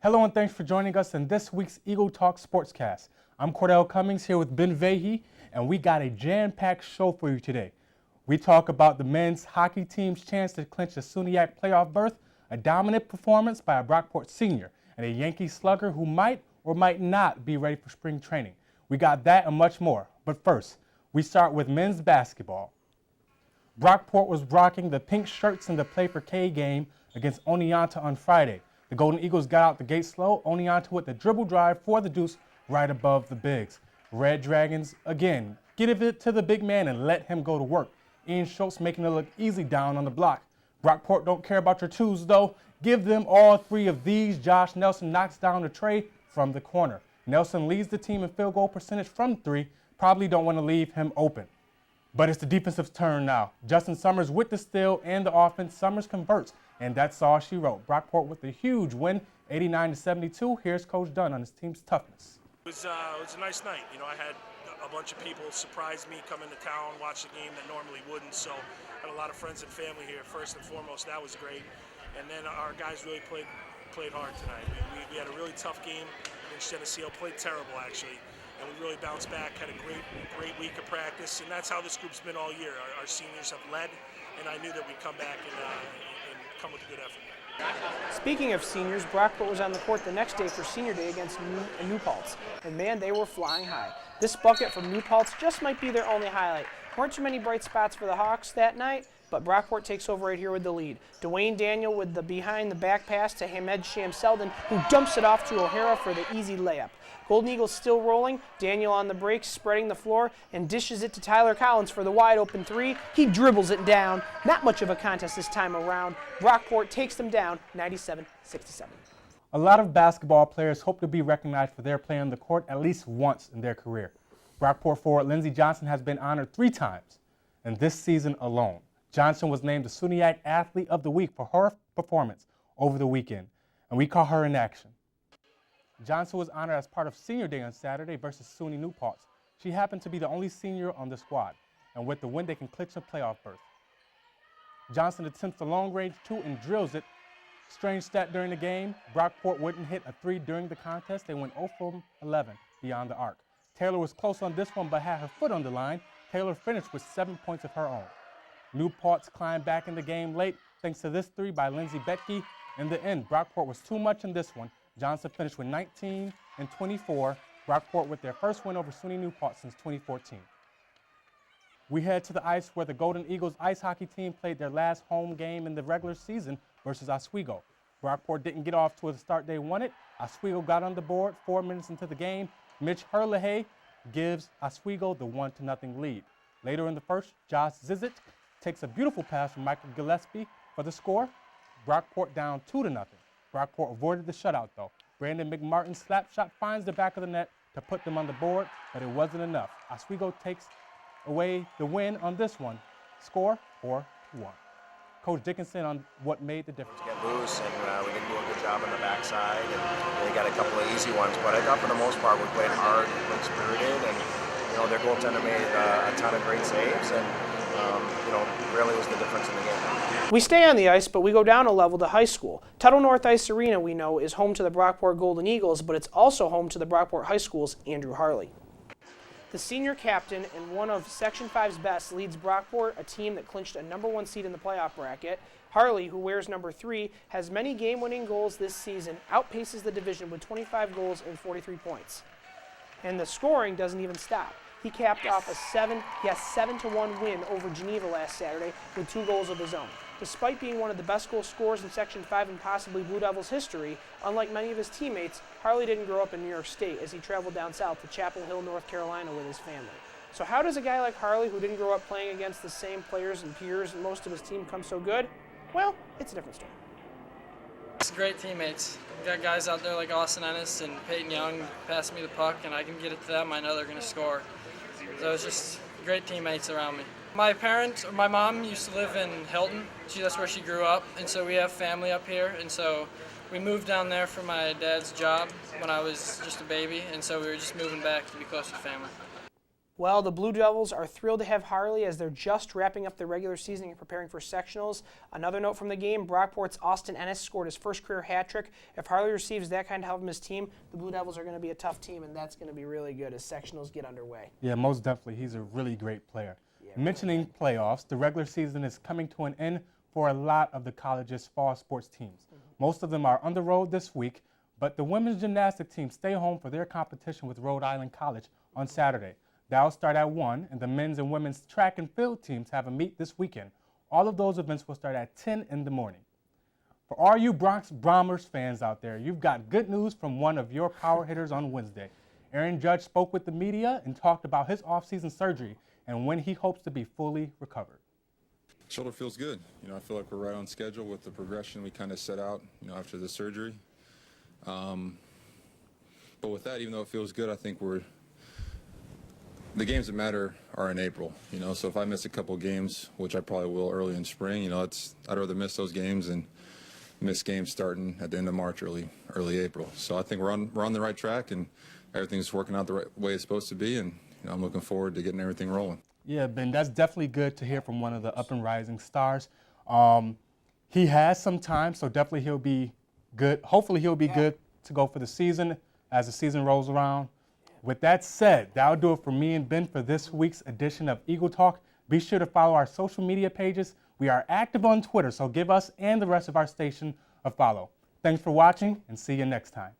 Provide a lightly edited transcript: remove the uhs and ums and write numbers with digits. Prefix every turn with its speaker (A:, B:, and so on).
A: Hello and thanks for joining us in this week's Eagle Talk Sportscast. I'm Cordell Cummings here with Vahey, and we got a jam-packed show for you today. We talk about the men's hockey team's chance to clinch a SUNYAC playoff berth, a dominant performance by a Brockport senior, and a Yankee slugger who might or might not be ready for spring training. We got that and much more. But first, we start with men's basketball. Brockport was rocking the pink shirts in the Play for K game against Oneonta on Friday. The Golden Eagles got out the gate slow, Oneonta with the dribble drive for the deuce right above the bigs. Red Dragons, again, give it to the big man and let him go to work. Ian Schultz making it look easy down on the block. Brockport don't care about your twos, though. Give them all three of these. Josh Nelson knocks down the tray from the corner. Nelson leads the team in field goal percentage from three. Probably don't want to leave him open. But it's the defensive turn now. Justin Summers with the steal and the offense. Summers converts, and that's all she wrote. Brockport with a huge win, 89-72. Here's Coach Dunn on his team's toughness.
B: It was a nice night. You know, I had a bunch of people surprise me, come into town, watch the game that normally wouldn't. So I had a lot of friends and family here. First and foremost, that was great. And then our guys really played hard tonight. We had a really tough game against Geneseo. Played terrible, actually. And we really bounced back, had a great week of practice, and that's how this group's been all year. Our seniors have led, and I knew that we'd come back and come with a good effort.
C: Speaking of seniors, Brockport was on the court the next day for Senior Day against New Paltz, and man, they were flying high. This bucket from New Paltz just might be their only highlight. Weren't too many bright spots for the Hawks that night, but Brockport takes over right here with the lead. Dwayne Daniel with the behind-the-back pass to Hamed Shamseldin, who dumps it off to O'Hara for the easy layup. Golden Eagles still rolling. Daniel on the break, spreading the floor, and dishes it to Tyler Collins for the wide-open three. He dribbles it down. Not much of a contest this time around. Brockport takes them down, 97-67.
A: A lot of basketball players hope to be recognized for their play on the court at least once in their career. Brockport forward Lindsey Johnson has been honored 3 times in this season alone. Johnson was named the SUNYAC Athlete of the Week for her performance over the weekend, and we caught her in action. Johnson was honored as part of Senior Day on Saturday versus SUNY New Paltz. She happened to be the only senior on the squad, and with the win, they can clinch a playoff berth. Johnson attempts the long-range 2 and drills it. Strange stat during the game, Brockport wouldn't hit a 3 during the contest. They went 0 from 11 beyond the arc. Taylor was close on this one, but had her foot on the line. Taylor finished with 7 points of her own. New Paltz climbed back in the game late thanks to this 3 by Lindsay Betke. In the end, Brockport was too much in this one. Johnson finished with 19 and 24. Brockport with their first win over SUNY New Paltz since 2014. We head to the ice where the Golden Eagles ice hockey team played their last home game in the regular season versus Oswego. Brockport didn't get off to the start they wanted. Oswego got on the board 4 minutes into the game. Mitch Herlihy gives Oswego the 1-0 lead. Later in the first, Josh Zizit takes a beautiful pass from Michael Gillespie for the score. Brockport down 2-0. Brockport avoided the shutout, though. Brandon McMartin's slap shot finds the back of the net to put them on the board, but it wasn't enough. Oswego takes away the win on this one. Score 4-1. Coach Dickinson on what made the difference.
D: Get loose, and we didn't do a good job on the backside, and they got a couple of easy ones. But I thought for the most part we played hard, we played spirited, and their goaltender made a ton of great saves, and really was the difference in the game.
C: We stay on the ice, but we go down a level to high school. Tuttle North Ice Arena, we know, is home to the Brockport Golden Eagles, but it's also home to the Brockport High School's Andrew Harley. The senior captain and one of Section 5's best leads Brockport, a team that clinched a #1 seed in the playoff bracket. Harley, who wears number 3, has many game-winning goals this season, outpaces the division with 25 goals and 43 points. And the scoring doesn't even stop. He capped off a 7-1 win over Geneva last Saturday with 2 goals of his own. Despite being one of the best goal scorers in Section 5 and possibly Blue Devils history, unlike many of his teammates, Harley didn't grow up in New York State as he traveled down south to Chapel Hill, North Carolina with his family. So how does a guy like Harley, who didn't grow up playing against the same players and peers and most of his team, come so good? Well, it's a different story.
E: It's great teammates. We got guys out there like Austin Ennis and Peyton Young passing me the puck, and I can get it to them. I know they're going to score. So it's just great teammates around me. My mom used to live in Hilton. That's where she grew up, and so we have family up here. And so we moved down there for my dad's job when I was just a baby, and so we were just moving back to be close to family.
C: Well, the Blue Devils are thrilled to have Harley as they're just wrapping up the regular season and preparing for sectionals. Another note from the game, Brockport's Austin Ennis scored his first career hat trick. If Harley receives that kind of help from his team, the Blue Devils are going to be a tough team, and that's going to be really good as sectionals get underway.
A: Yeah, most definitely. He's a really great player. Mentioning playoffs, the regular season is coming to an end for a lot of the college's fall sports teams. Most of them are on the road this week, but the women's gymnastic team stay home for their competition with Rhode Island College on Saturday. That'll start at 1, and the men's and women's track and field teams have a meet this weekend. All of those events will start at 10 in the morning. For all you Bronx Bombers fans out there, you've got good news from one of your power hitters on Wednesday. Aaron Judge spoke with the media and talked about his offseason surgery and when he hopes to be fully recovered.
F: Shoulder feels good. I feel like we're right on schedule with the progression we kind of set out, after the surgery. But with that, even though it feels good, I think the games that matter are in April, so if I miss a couple games, which I probably will early in spring, I'd rather miss those games than miss games starting at the end of March, early April. So I think we're on the right track and everything's working out the right way it's supposed to be, and I'm looking forward to getting everything rolling.
A: Yeah, Ben, that's definitely good to hear from one of the up and rising stars. He has some time, so definitely he'll be good. Hopefully he'll be good to go for the season as the season rolls around. With that said, that'll do it for me and Ben for this week's edition of Eagle Talk. Be sure to follow our social media pages. We are active on Twitter, so give us and the rest of our station a follow. Thanks for watching, and see you next time.